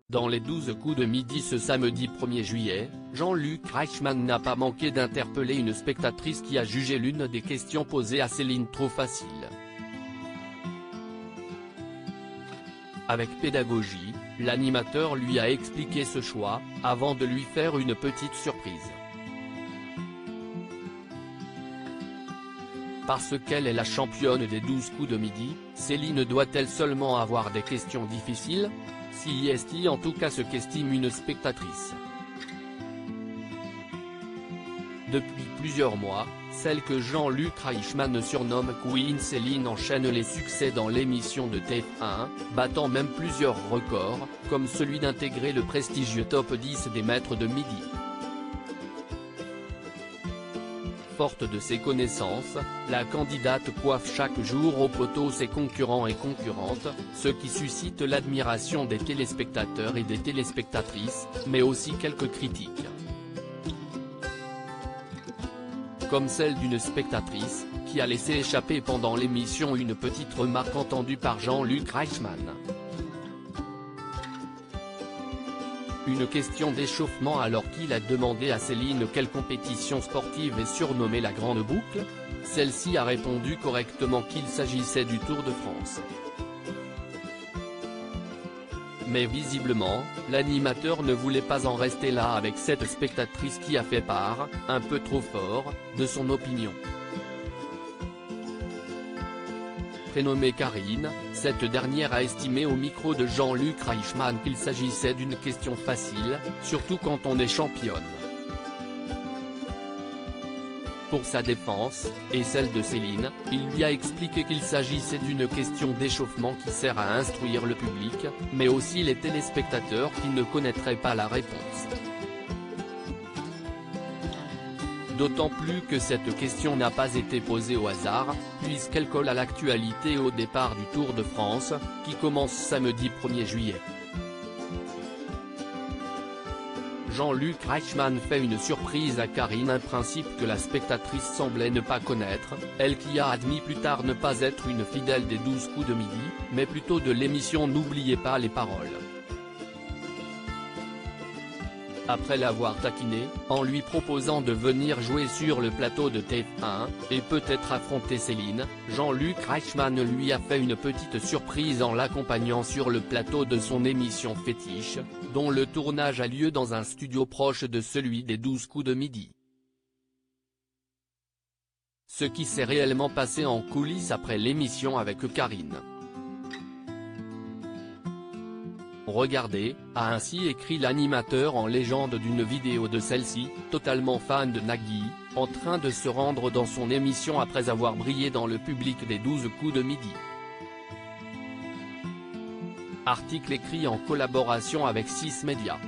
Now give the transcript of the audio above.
Dans les 12 coups de midi ce samedi 1er juillet, Jean-Luc Reichmann n'a pas manqué d'interpeller une spectatrice qui a jugé l'une des questions posées à Céline trop facile. Avec pédagogie, l'animateur lui a expliqué ce choix, avant de lui faire une petite surprise. Parce qu'elle est la championne des 12 coups de midi, Céline doit-elle seulement avoir des questions difficiles? Si est en tout cas ce qu'estime une spectatrice. Depuis plusieurs mois, celle que Jean-Luc Reichmann surnomme Queen Céline enchaîne les succès dans l'émission de TF1, battant même plusieurs records, comme celui d'intégrer le prestigieux top 10 des maîtres de midi. Forte de ses connaissances, la candidate coiffe chaque jour au poteau ses concurrents et concurrentes, ce qui suscite l'admiration des téléspectateurs et des téléspectatrices, mais aussi quelques critiques. Comme celle d'une spectatrice, qui a laissé échapper pendant l'émission une petite remarque entendue par Jean-Luc Reichmann. Une question d'échauffement alors qu'il a demandé à Céline quelle compétition sportive est surnommée la Grande Boucle. Celle-ci a répondu correctement qu'il s'agissait du Tour de France. Mais visiblement, l'animateur ne voulait pas en rester là avec cette spectatrice qui a fait part, un peu trop fort, de son opinion. Prénommée Karine, cette dernière a estimé au micro de Jean-Luc Reichmann qu'il s'agissait d'une question facile, surtout quand on est championne. Pour sa défense, et celle de Céline, il lui a expliqué qu'il s'agissait d'une question d'échauffement qui sert à instruire le public, mais aussi les téléspectateurs qui ne connaîtraient pas la réponse. D'autant plus que cette question n'a pas été posée au hasard, puisqu'elle colle à l'actualité au départ du Tour de France, qui commence samedi 1er juillet. Jean-Luc Reichmann fait une surprise à Karine, un principe que la spectatrice semblait ne pas connaître, elle qui a admis plus tard ne pas être une fidèle des 12 coups de midi, mais plutôt de l'émission N'oubliez pas les paroles. Après l'avoir taquiné, en lui proposant de venir jouer sur le plateau de TF1, et peut-être affronter Céline, Jean-Luc Reichmann lui a fait une petite surprise en l'accompagnant sur le plateau de son émission fétiche, dont le tournage a lieu dans un studio proche de celui des 12 coups de midi. Ce qui s'est réellement passé en coulisses après l'émission avec Karine. Regardez, a ainsi écrit l'animateur en légende d'une vidéo de celle-ci, totalement fan de Nagui, en train de se rendre dans son émission après avoir brillé dans le public des 12 coups de midi. Article écrit en collaboration avec 6 Médias.